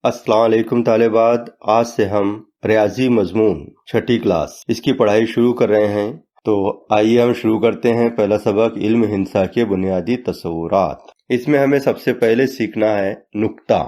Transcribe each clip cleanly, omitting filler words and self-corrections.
अस्सलाम वालेकुम तालिबात। आज से हम रियाजी मजमून छठी क्लास इसकी पढ़ाई शुरू कर रहे हैं। तो आइए हम शुरू करते हैं। पहला सबक इल्म हिंसा के बुनियादी तस्वुरात। इसमें हमें सबसे पहले सीखना है नुक्ता।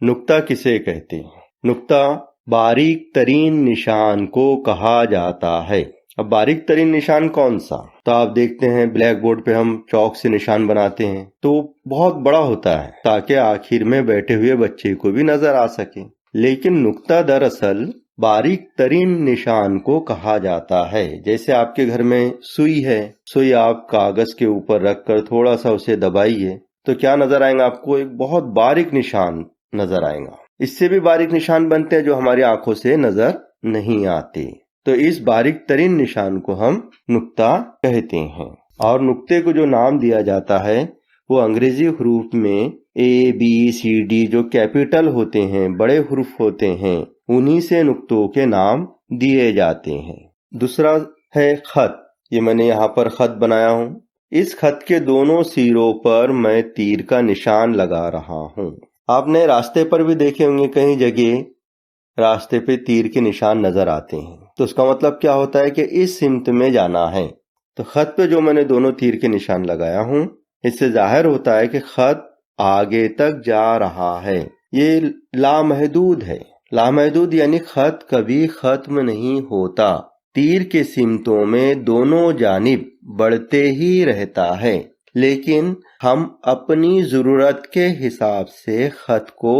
नुक्ता किसे कहते हैं? नुक्ता बारीक तरीन निशान को कहा जाता है। अब बारीक तरीन निशान कौन सा? तो आप देखते हैं ब्लैक बोर्ड पे हम चौक से निशान बनाते हैं तो बहुत बड़ा होता है ताकि आखिर में बैठे हुए बच्चे को भी नजर आ सके। लेकिन नुक्ता दरअसल बारीक तरीन निशान को कहा जाता है। जैसे आपके घर में सुई है, सुई आप कागज के ऊपर रखकर थोड़ा सा उसे दबाइए तो क्या नजर आएगा आपको? एक बहुत बारीक निशान नजर आएगा। इससे भी बारीक निशान बनते हैं जो हमारी आंखों से नजर नहीं आते। तो इस बारीक तरीन निशान को हम नुक्ता कहते हैं। और नुक्ते को जो नाम दिया जाता है वो अंग्रेजी हरूफ में ABCD जो कैपिटल होते हैं, बड़े हरूफ होते हैं, उन्हीं से नुक्तों के नाम दिए जाते हैं। दूसरा है खत। ये मैंने यहाँ पर खत बनाया हूँ। इस खत के दोनों सिरों पर मैं तीर का निशान लगा रहा हूँ। आपने रास्ते पर भी देखे होंगे, कई जगह रास्ते पे तीर के निशान नजर आते हैं। तो उसका मतलब क्या होता है कि इस सिमत में जाना है। तो खत पे जो मैंने दोनों तीर के निशान लगाया हूँ, इससे जाहिर होता है कि खत आगे तक जा रहा है। ये लामहदूद है। लामहदूद यानी खत कभी खत्म नहीं होता। तीर के सिमतों में दोनों जानिब बढ़ते ही रहता है, लेकिन हम अपनी जरूरत के हिसाब से खत को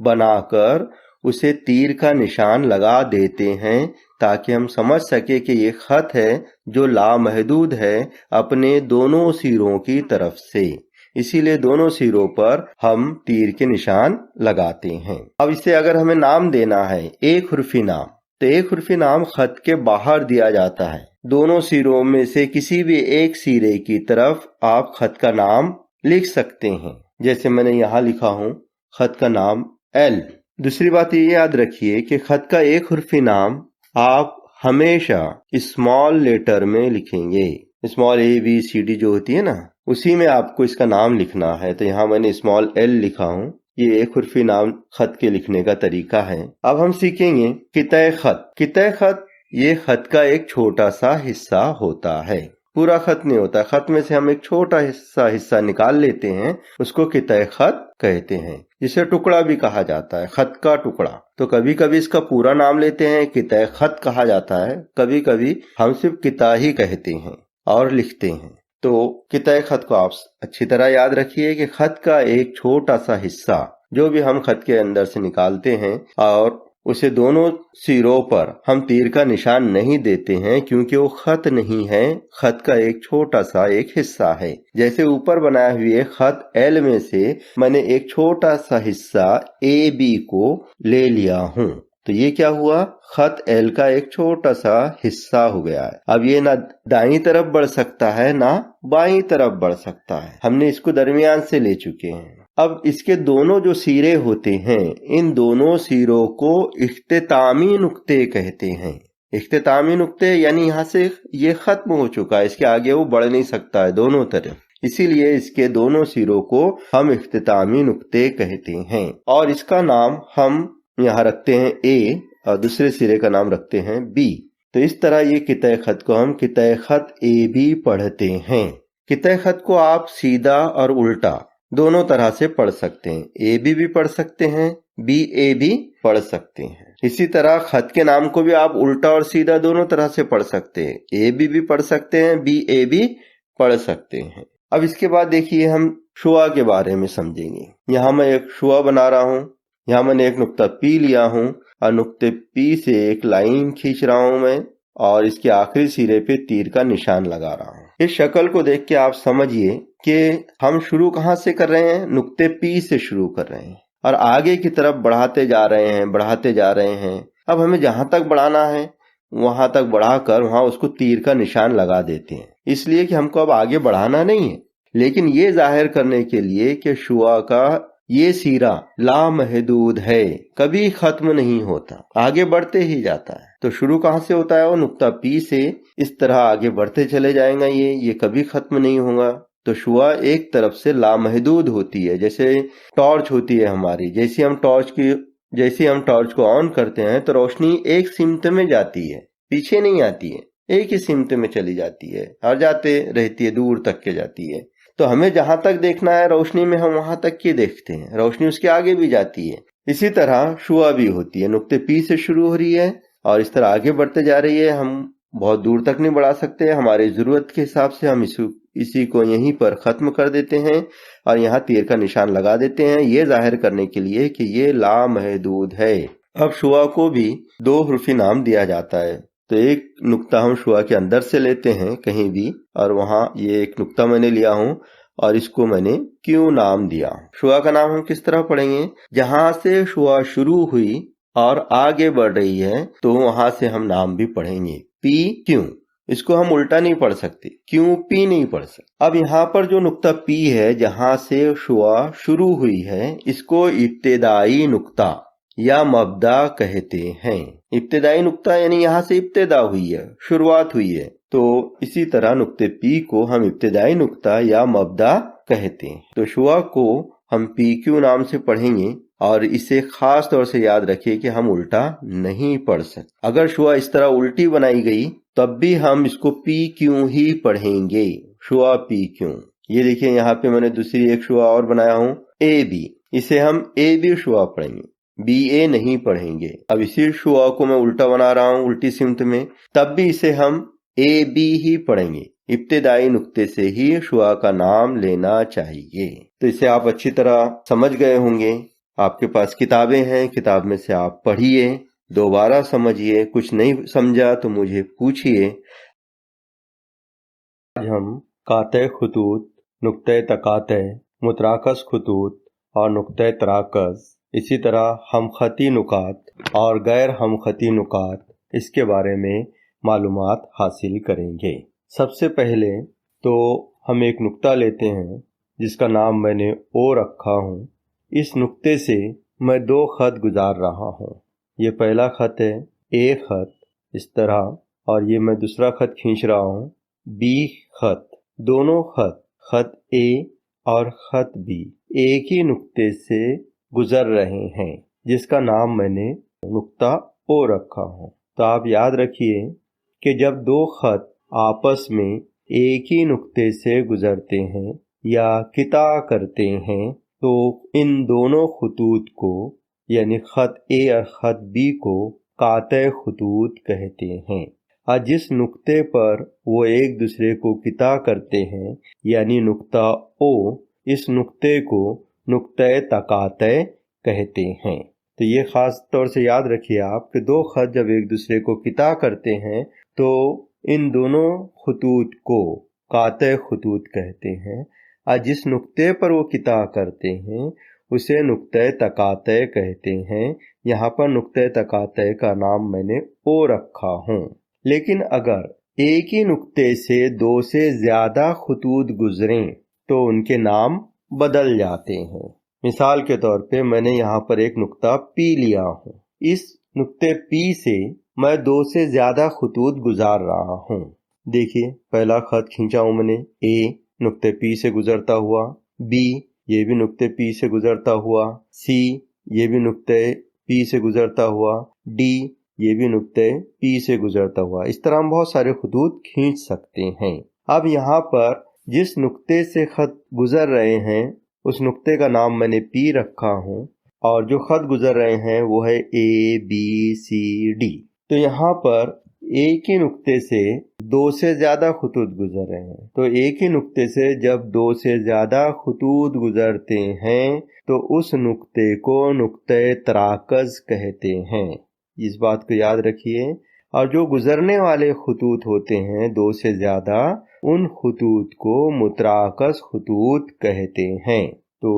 बनाकर उसे तीर का निशान लगा देते हैं ताकि हम समझ सके कि ये खत है जो लामहदूद है अपने दोनों सिरों की तरफ से। इसीलिए दोनों सिरों पर हम तीर के निशान लगाते हैं। अब इसे अगर हमें नाम देना है, एक हुर्फी नाम, तो एक हुर्फी नाम खत के बाहर दिया जाता है। दोनों सिरों में से किसी भी एक सिरे की तरफ आप खत का नाम लिख सकते हैं। जैसे मैंने यहाँ लिखा हूँ खत का नाम L। दूसरी बात ये याद रखिए कि खत का एक हुर्फी नाम आप हमेशा स्मॉल लेटर में लिखेंगे। स्मॉल ABCD जो होती है ना, उसी में आपको इसका नाम लिखना है। तो यहाँ मैंने स्मॉल L लिखा हूँ। ये एक हुर्फी नाम खत के लिखने का तरीका है। अब हम सीखेंगे कितए खत। कितए खत ये खत का एक छोटा सा हिस्सा होता है, पूरा खत नहीं होता। खत में से हम एक छोटा हिस्सा निकाल लेते हैं, उसको कितए खत कहते हैं, जिसे टुकड़ा भी कहा जाता है, खत का टुकड़ा। तो कभी कभी इसका पूरा नाम लेते हैं, कितए खत कहा जाता है। कभी कभी हम सिर्फ किता ही कहते हैं और लिखते हैं। तो कितए खत को आप अच्छी तरह याद रखिए कि खत का एक छोटा सा हिस्सा जो भी हम खत के अंदर से निकालते हैं और उसे दोनों सिरों पर हम तीर का निशान नहीं देते हैं क्योंकि वो खत नहीं है, खत का एक छोटा सा एक हिस्सा है। जैसे ऊपर बनाए हुए खत L में से मैंने एक छोटा सा हिस्सा AB को ले लिया हूँ, तो ये क्या हुआ? खत L का एक छोटा सा हिस्सा हो गया है। अब ये ना दाईं तरफ बढ़ सकता है ना बाईं तरफ बढ़ सकता है। हमने इसको दरमियान से ले चुके हैं। अब इसके दोनों जो सिरे होते हैं, इन दोनों सिरों को इख्तितामी नुक्ते कहते हैं। इख्तितामी नुक्ते यानी यहाँ से ये खत्म हो चुका है, इसके आगे वो बढ़ नहीं सकता है दोनों तरफ, इसीलिए इसके दोनों सिरों को हम इख्तितामी नुक्ते कहते हैं। और इसका नाम हम यहाँ रखते हैं A और दूसरे सिरे का नाम रखते हैं B। तो इस तरह ये कितए खत को हम कितए खत AB पढ़ते हैं। कितए खत को आप सीधा और उल्टा दोनों तरह से पढ़ सकते हैं। AB भी पढ़ सकते हैं, BA भी पढ़ सकते हैं। इसी तरह खत के नाम को भी आप उल्टा और सीधा दोनों तरह से पढ़ सकते हैं। AB भी पढ़ सकते हैं, BA भी पढ़ सकते हैं। अब इसके बाद देखिए हम शुआ के बारे में समझेंगे। यहाँ मैं एक शुआ बना रहा हूँ। यहाँ मैंने एक नुक्ता P लिया हूँ और नुक्ते P से एक लाइन खींच रहा हूँ मैं और इसके आखिरी सिरे पे तीर का निशान लगा रहा हूँ। इस शक्ल को देख के आप समझिए कि हम शुरू कहाँ से कर रहे हैं? नुक्ते P से शुरू कर रहे हैं और आगे की तरफ बढ़ाते जा रहे हैं। अब हमें जहां तक बढ़ाना है वहां तक बढ़ाकर वहां उसको तीर का निशान लगा देते हैं, इसलिए कि हमको अब आगे बढ़ाना नहीं है, लेकिन ये जाहिर करने के लिए कि शुआ का ये सीरा लामहदूद है, कभी खत्म नहीं होता, आगे बढ़ते ही जाता है। तो शुरू कहाँ से होता है? वो नुक्ता P से इस तरह आगे बढ़ते चले जाएगा, ये कभी खत्म नहीं होगा। तो शुआ एक तरफ से लामहदूद होती है, जैसे टॉर्च होती है हमारी, जैसे हम टॉर्च की जैसे हम टॉर्च को ऑन करते हैं तो रोशनी एक सिमत में जाती है, पीछे नहीं आती है, एक ही सिमत में चली जाती है और जाते रहती है, दूर तक के जाती है। तो हमें जहां तक देखना है रोशनी में हम वहां तक की देखते हैं, रोशनी उसके आगे भी जाती है। इसी तरह शुआ भी होती है, नुक्ते पी से शुरू हो रही है और इस तरह आगे बढ़ते जा रही है। हम बहुत दूर तक नहीं बढ़ा सकते, हमारी जरूरत के हिसाब से हम इसी को यहीं पर खत्म कर देते हैं और यहाँ तीर का निशान लगा देते हैं, ये जाहिर करने के लिए कि ये लामहदूद है। अब शुआ को भी दो हुर्फी नाम दिया जाता है। तो एक नुक्ता हम शुआ के अंदर से लेते हैं कहीं भी, और वहां ये एक नुक्ता मैंने लिया हूं और इसको मैंने क्यों नाम दिया। शुआ का नाम हम किस तरह पढ़ेंगे, जहां से शुआ शुरू हुई और आगे बढ़ रही है तो वहां से हम नाम भी पढ़ेंगे, पी क्यों। इसको हम उल्टा नहीं पढ़ सकते, क्यों पी नहीं पढ़ सकते। अब यहाँ पर जो नुक्ता पी है, जहां से शुआ शुरू हुई है, इसको इब्तिदाई नुक्ता या मब्दा कहते हैं। इब्तिदाई नुक्ता यानी यहाँ से इब्तिदा हुई है, शुरुआत हुई है, तो इसी तरह नुक्ते पी को हम इब्तिदाई नुक्ता या मब्दा कहते हैं। तो शुआ को हम पी क्यू नाम से पढ़ेंगे और इसे खास तौर से याद रखिए कि हम उल्टा नहीं पढ़ सकते। अगर शुआ इस तरह उल्टी बनाई गई तब भी हम इसको पी क्यों ही पढ़ेंगे, शुआ पी क्यों। ये देखिए यहाँ पे मैंने दूसरी एक शुआ और बनाया हूँ, ए बी, इसे हम ए बी शुआ पढ़ेंगे, बी ए नहीं पढ़ेंगे। अब इसी शुआ को मैं उल्टा बना रहा हूँ उल्टी सिमत में, तब भी इसे हम ए बी ही पढ़ेंगे। इब्तिदाई नुक्ते से ही शुआ का नाम लेना चाहिए। तो इसे आप अच्छी तरह समझ गए होंगे। आपके पास किताबें हैं, किताब में से आप पढ़िए, दोबारा समझिए, कुछ नहीं समझा तो मुझे पूछिए। आज हम काते खुतूत, नुक्ते तकाते, मुतराकस खुतूत और नुक्ते तराकस, इसी तरह हम खती नुकात और गैर हम खती नुकात, इसके बारे में मालूमात हासिल करेंगे। सबसे पहले तो हम एक नुक्ता लेते हैं जिसका नाम मैंने ओ रखा हूँ। इस नुक्ते से मैं दो खत गुजार रहा हूँ। ये पहला खत है ए खत इस तरह, और ये मैं दूसरा खत खींच रहा हूँ बी खत। दोनों खत ए और खत बी एक ही नुक्ते से गुजर रहे हैं जिसका नाम मैंने नुक्ता ओ रखा हूँ। तो आप याद रखिए कि जब दो खत आपस में एक ही नुक्ते से गुजरते हैं या किता करते हैं तो इन दोनों खुतूत को यानी खत ए और खत बी को काते खुतूत कहते हैं। और जिस नुक्ते पर वो एक दूसरे को किता करते हैं यानी नुक्ता ओ, इस नुक्ते को नुक्ते तकाते कहते हैं। तो ये खास तौर से याद रखिए आप कि दो खत जब एक दूसरे को किता करते हैं तो इन दोनों खुतूत को काते खुतूत कहते हैं, और जिस नुक्ते पर वो किता करते हैं उसे नुक्ते तकाते कहते हैं। यहाँ पर नुक्ते तकाते का नाम मैंने ओ रखा हूँ। लेकिन अगर एक ही नुक्ते से दो से ज्यादा खुतूत गुजरें तो उनके नाम बदल जाते हैं। मिसाल के तौर पे मैंने यहाँ पर एक नुक्ता पी लिया हूँ। इस नुक्ते पी से मैं दो से ज्यादा खुतूत गुजार रहा हूँ। देखिए पहला खत खींचा हूँ मैंने, ए नुक्ते पी से गुजरता हुआ, बी ये भी नुक्ते पी से गुजरता हुआ, सी ये भी नुक्ते पी से गुजरता हुआ, डी ये भी नुक्ते पी से गुजरता हुआ। इस तरह हम बहुत सारे खुतूत खींच सकते हैं। अब यहाँ पर जिस नुक्ते से खत गुजर रहे हैं उस नुक्ते का नाम मैंने पी रखा हूँ, और जो खत गुजर रहे हैं वो है ए बी सी डी। तो यहाँ पर एक ही नुक्ते से दो से ज्यादा खुतूत गुजर रहे हैं, तो एक ही नुक्ते से जब दो से ज्यादा खुतूत गुजरते हैं तो उस नुक्ते को नुक्ते तराकस कहते हैं। इस बात को याद रखिए। और जो गुजरने वाले खुतूत होते हैं दो से ज्यादा, उन खुतूत को मुतराकस खुतूत कहते हैं। तो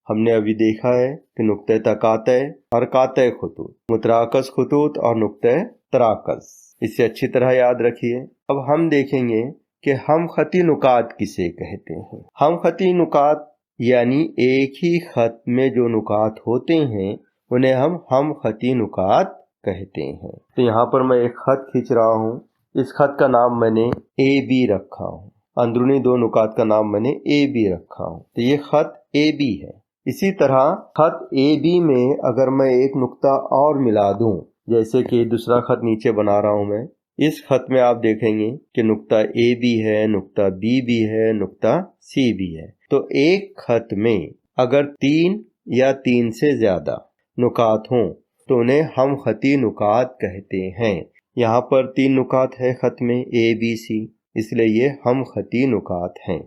हमने अभी देखा है कि नुक्ते तकाते और काते खुतूत, मुतराकस खुतूत और नुक्ते तराकस, इसे अच्छी तरह याद रखिए। अब हम देखेंगे कि हम खती नुकात किसे कहते हैं। हम खती नुकात यानी एक ही खत में जो नुकात होते हैं उन्हें हम खती नुकात कहते हैं। तो यहाँ पर मैं एक खत खींच रहा हूँ, इस खत का नाम मैंने ए बी रखा हूँ, अंदरूनी दो नुकात का नाम मैंने ए बी रखा हूँ। तो ये खत ए बी है। اسی طرح خط اے بی میں اگر میں ایک نقطہ اور ملا دوں، جیسے کہ دوسرا خط نیچے بنا رہا ہوں میں، اس خط میں آپ دیکھیں گے کہ نقطہ اے بھی ہے، نقطہ بی بھی ہے، نقطہ سی بھی ہے۔ تو ایک خط میں اگر 3 یا 3 سے زیادہ نقاط ہوں تو انہیں ہم خطی نقاط کہتے ہیں۔ یہاں پر 3 نقاط ہے خط میں، اے بی سی، اس لیے یہ ہم خطی نقاط ہیں۔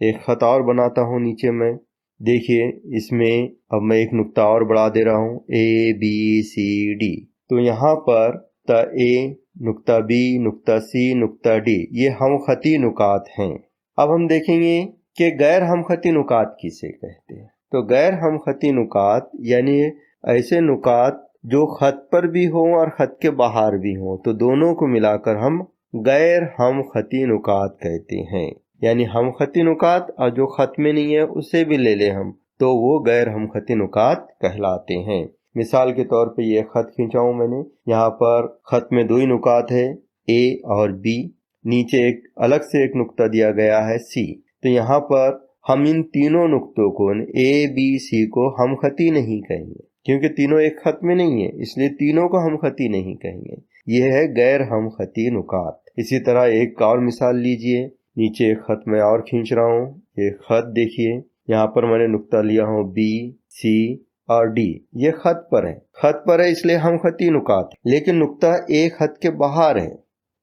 ایک خط اور بناتا ہوں نیچے میں، دیکھیے اس میں اب میں ایک نقطہ اور بڑھا دے رہا ہوں، اے بی سی ڈی۔ تو یہاں پر نقطہ اے، نقطہ بی، نقطہ سی، نقطہ ڈی، یہ ہم خطی نقاط ہیں۔ اب ہم دیکھیں گے کہ غیر ہم خطی نقاط کسے کہتے ہیں۔ تو غیر ہم خطی نقاط یعنی ایسے نقاط جو خط پر بھی ہوں اور خط کے باہر بھی ہوں، تو دونوں کو ملا کر ہم غیر ہم خطی نقاط کہتے ہیں۔ یعنی ہم خطی نقاط اور جو خط میں نہیں ہے اسے بھی لے لیں ہم، تو وہ غیر ہم خطی نقاط کہلاتے ہیں۔ مثال کے طور پہ یہ خط کھینچا ہوں میں نے، یہاں پر خط میں 2 ہی نقاط ہے، اے اور بی، نیچے ایک الگ سے ایک نقطہ دیا گیا ہے سی۔ تو یہاں پر ہم ان تینوں نقطوں کو، اے بی سی کو ہم خطی نہیں کہیں گے، کیونکہ تینوں ایک خط میں نہیں ہے، اس لیے تینوں کو ہم خطی نہیں کہیں گے۔ یہ ہے غیر ہم خطی نقاط۔ اسی طرح ایک اور مثال لیجئے، نیچے ایک خط میں اور کھینچ رہا ہوں، ایک خط دیکھیے، یہاں پر میں نے نقطہ لیا ہوں بی، سی اور ڈی، یہ خط پر ہے، خط پر ہے اس لیے ہم خطی نقاط، لیکن نقطہ اے خط کے باہر ہے،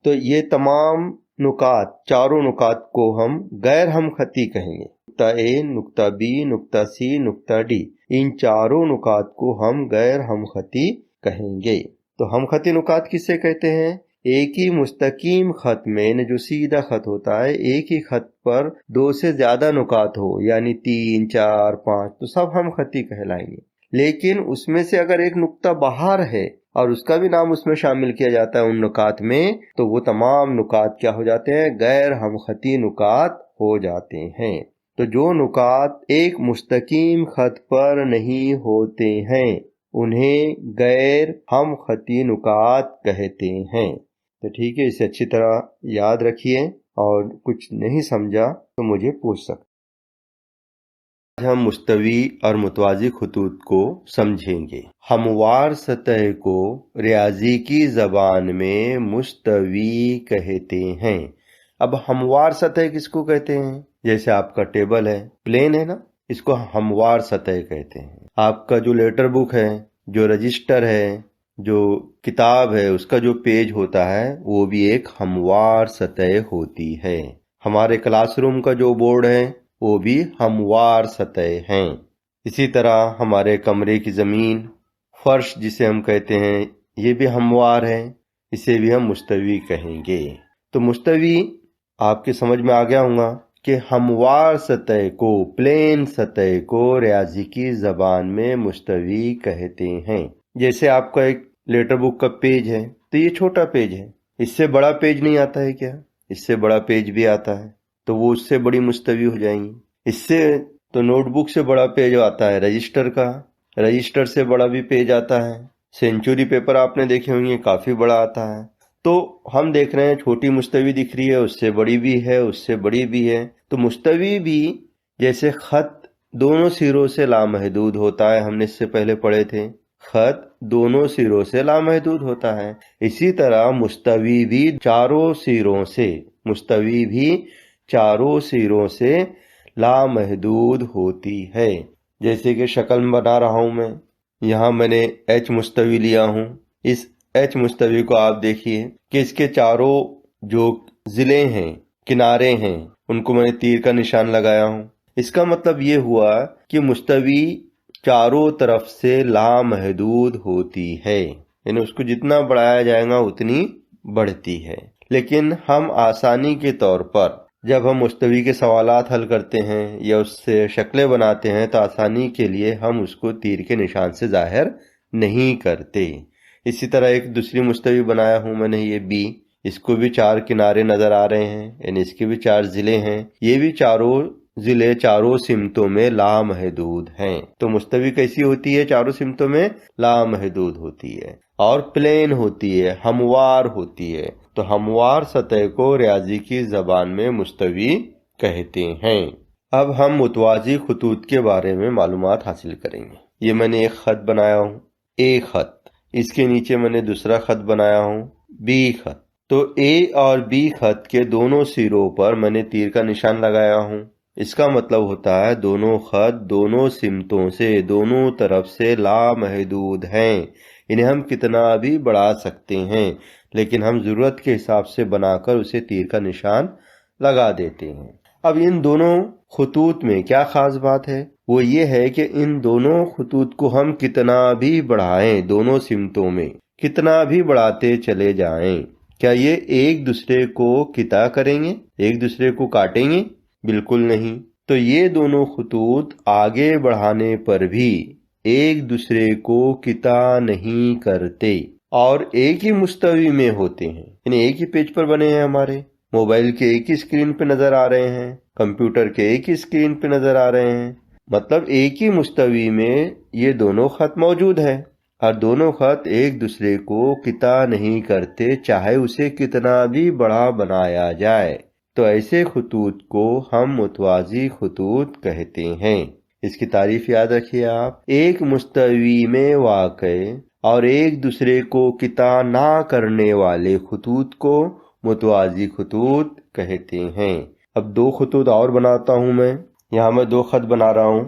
تو یہ تمام نقاط، چاروں نقاط کو ہم غیر ہم خطی کہیں گے۔ نقطہ اے، نقطہ بی، نقطہ سی، نقطہ ڈی، ان چاروں نقاط کو ہم غیر ہم خطی کہیں گے۔ تو ہم خطی نقاط کسے کہتے ہیں؟ ایک ہی مستقیم خط میں جو سیدھا خط ہوتا ہے، ایک ہی خط پر 2 سے زیادہ نقاط ہو، یعنی 3، 4، 5، تو سب ہم خطی کہلائیں گے۔ لیکن اس میں سے اگر ایک نقطہ باہر ہے اور اس کا بھی نام اس میں شامل کیا جاتا ہے ان نقاط میں، تو وہ تمام نقاط کیا ہو جاتے ہیں؟ غیر ہم خطی نقاط ہو جاتے ہیں۔ تو جو نقاط ایک مستقیم خط پر نہیں ہوتے ہیں انہیں غیر ہم خطی نقاط کہتے ہیں۔ تو ٹھیک ہے، اسے اچھی طرح یاد رکھیے، اور کچھ نہیں سمجھا تو مجھے پوچھ سکتے۔ آج ہم مستوی اور متوازی خطوط کو سمجھیں گے۔ ہموار سطح کو ریاضی کی زبان میں مستوی کہتے ہیں۔ اب ہموار سطح کس کو کہتے ہیں؟ جیسے آپ کا ٹیبل ہے، پلین ہے نا، اس کو ہموار سطح کہتے ہیں۔ آپ کا جو لیٹر بک ہے، جو رجسٹر ہے، جو کتاب ہے، اس کا جو پیج ہوتا ہے وہ بھی ایک ہموار سطح ہوتی ہے۔ ہمارے کلاس روم کا جو بورڈ ہے وہ بھی ہموار سطح ہیں۔ اسی طرح ہمارے کمرے کی زمین، فرش جسے ہم کہتے ہیں، یہ بھی ہموار ہے، اسے بھی ہم مستوی کہیں گے۔ تو مستوی آپ کے سمجھ میں آ گیا ہوگا کہ ہموار سطح کو، پلین سطح کو ریاضی کی زبان میں مستوی کہتے ہیں۔ جیسے آپ کا ایک لیٹر بک کا پیج ہے، تو یہ چھوٹا پیج ہے، اس سے بڑا پیج نہیں آتا ہے کیا؟ اس سے بڑا پیج بھی آتا ہے، تو وہ اس سے بڑی مستوی ہو جائیں گی۔ اس سے تو نوٹ بک سے بڑا پیج آتا ہے رجسٹر کا، رجسٹر سے بڑا بھی پیج آتا ہے، سینچوری پیپر آپ نے دیکھے ہوں گے، کافی بڑا آتا ہے۔ تو ہم دیکھ رہے ہیں چھوٹی مستوی دکھ رہی ہے، اس سے بڑی بھی ہے، اس سے بڑی بھی ہے۔ تو مستوی بھی جیسے خط دونوں سروں سے لامحدود ہوتا ہے، ہم نے اس سے پہلے پڑھے تھے، خط دونوں سروں سے لامحدود ہوتا ہے، اسی طرح مستوی بھی چاروں سروں سے لامحدود ہوتی ہے۔ جیسے کہ شکل میں بنا رہا ہوں میں، یہاں میں نے ایچ مستوی لیا ہوں، اس ایچ مستوی کو آپ دیکھیے کہ اس کے چاروں جو ضلع ہیں، کنارے ہیں، ان کو میں نے تیر کا نشان لگایا ہوں۔ اس کا مطلب یہ ہوا کہ مستوی چاروں طرف سے لامحدود ہوتی ہے، یعنی اس کو جتنا بڑھایا جائے گا اتنی بڑھتی ہے۔ لیکن ہم آسانی کے طور پر جب ہم مستوی کے سوالات حل کرتے ہیں یا اس سے شکلیں بناتے ہیں، تو آسانی کے لیے ہم اس کو تیر کے نشان سے ظاہر نہیں کرتے۔ اسی طرح ایک دوسری مستوی بنایا ہوں میں نے، یہ بی، اس کو بھی 4 کنارے نظر آ رہے ہیں، یعنی اس کے بھی 4 ضلع ہیں، یہ بھی چاروں ضلع چاروں سمتوں میں لامحدود ہیں۔ تو مستوی کیسی ہوتی ہے؟ چاروں سمتوں میں لامحدود ہوتی ہے اور پلین ہوتی ہے، ہموار ہوتی ہے۔ تو ہموار سطح کو ریاضی کی زبان میں مستوی کہتے ہیں۔ اب ہم متوازی خطوط کے بارے میں معلومات حاصل کریں گے۔ یہ میں نے ایک خط بنایا ہوں، اے خط، اس کے نیچے میں نے دوسرا خط بنایا ہوں، بی خط۔ تو اے اور بی خط کے دونوں سروں پر میں نے تیر کا نشان لگایا ہوں۔ اس کا مطلب ہوتا ہے دونوں خط دونوں سمتوں سے، دونوں طرف سے لامحدود ہیں، انہیں ہم کتنا بھی بڑھا سکتے ہیں، لیکن ہم ضرورت کے حساب سے بنا کر اسے تیر کا نشان لگا دیتے ہیں۔ اب ان دونوں خطوط میں کیا خاص بات ہے؟ وہ یہ ہے کہ ان دونوں خطوط کو ہم کتنا بھی بڑھائیں، دونوں سمتوں میں کتنا بھی بڑھاتے چلے جائیں، کیا یہ ایک دوسرے کو قطع کریں گے، ایک دوسرے کو کاٹیں گے؟ بالکل نہیں۔ تو یہ دونوں خطوط آگے بڑھانے پر بھی ایک دوسرے کو قطع نہیں کرتے اور ایک ہی مستوی میں ہوتے ہیں، یعنی ایک ہی پیج پر بنے ہیں، ہمارے موبائل کے ایک ہی اسکرین پہ نظر آ رہے ہیں، کمپیوٹر کے ایک ہی اسکرین پہ نظر آ رہے ہیں، مطلب ایک ہی مستوی میں یہ دونوں خط موجود ہے اور دونوں خط ایک دوسرے کو قطع نہیں کرتے، چاہے اسے کتنا بھی بڑا بنایا جائے۔ تو ایسے خطوط کو ہم متوازی خطوط کہتے ہیں۔ اس کی تعریف یاد رکھیے آپ، ایک مستوی میں واقع اور ایک دوسرے کو قطع نہ کرنے والے خطوط کو متوازی خطوط کہتے ہیں۔ اب دو خطوط اور بناتا ہوں میں، یہاں میں دو خط بنا رہا ہوں،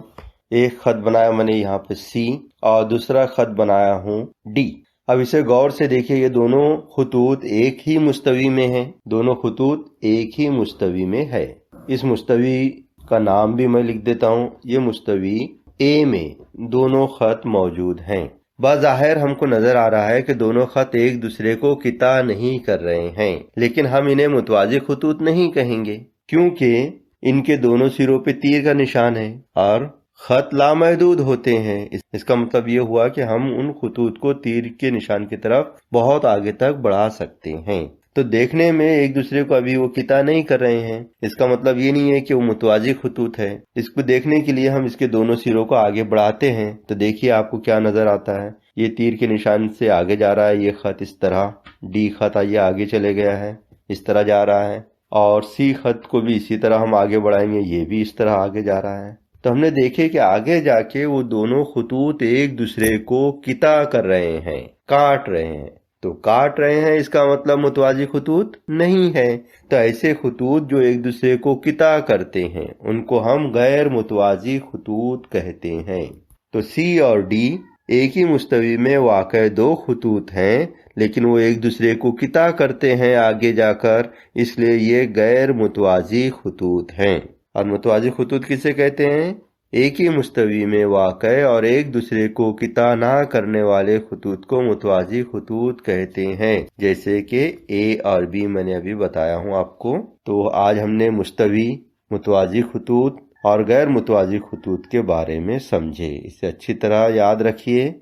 ایک خط بنایا میں نے یہاں پہ سی اور دوسرا خط بنایا ہوں ڈی۔ اب اسے غور سے دیکھیے، یہ دونوں خطوط ایک ہی مستوی میں ہیں، دونوں خطوط ایک ہی مستوی میں ہے۔ اس مستوی کا نام بھی میں لکھ دیتا ہوں، یہ مستوی اے میں دونوں خط موجود ہیں۔ بظاہر ہم کو نظر آ رہا ہے کہ دونوں خط ایک دوسرے کو قطع نہیں کر رہے ہیں، لیکن ہم انہیں متوازی خطوط نہیں کہیں گے، کیونکہ ان کے دونوں سروں پہ تیر کا نشان ہے اور خط لامحدود ہوتے ہیں۔ اس کا مطلب یہ ہوا کہ ہم ان خطوط کو تیر کے نشان کی طرف بہت آگے تک بڑھا سکتے ہیں۔ تو دیکھنے میں ایک دوسرے کو ابھی وہ قطع نہیں کر رہے ہیں، اس کا مطلب یہ نہیں ہے کہ وہ متوازی خطوط ہے۔ اس کو دیکھنے کے لیے ہم اس کے دونوں سروں کو آگے بڑھاتے ہیں، تو دیکھیے آپ کو کیا نظر آتا ہے۔ یہ تیر کے نشان سے آگے جا رہا ہے، یہ خط اس طرح، ڈی خط یہ آگے چلے گیا ہے، اس طرح جا رہا ہے، اور سی خط کو بھی اسی طرح ہم آگے بڑھائیں گے، یہ بھی اس طرح آگے جا رہا ہے۔ تو ہم نے دیکھے کہ آگے جا کے وہ دونوں خطوط ایک دوسرے کو قطع کر رہے ہیں، کاٹ رہے ہیں۔ تو کاٹ رہے ہیں اس کا مطلب متوازی خطوط نہیں ہے۔ تو ایسے خطوط جو ایک دوسرے کو قطع کرتے ہیں ان کو ہم غیر متوازی خطوط کہتے ہیں۔ تو سی اور ڈی ایک ہی مستوی میں واقع دو خطوط ہیں، لیکن وہ ایک دوسرے کو قطع کرتے ہیں آگے جا کر، اس لیے یہ غیر متوازی خطوط ہیں۔ اور متوازی خطوط کسے کہتے ہیں؟ ایک ہی مستوی میں واقع اور ایک دوسرے کو قطع نہ کرنے والے خطوط کو متوازی خطوط کہتے ہیں، جیسے کہ اے اور بی میں نے ابھی بتایا ہوں آپ کو۔ تو آج ہم نے مستوی، متوازی خطوط اور غیر متوازی خطوط کے بارے میں سمجھے۔ اسے اچھی طرح یاد رکھیے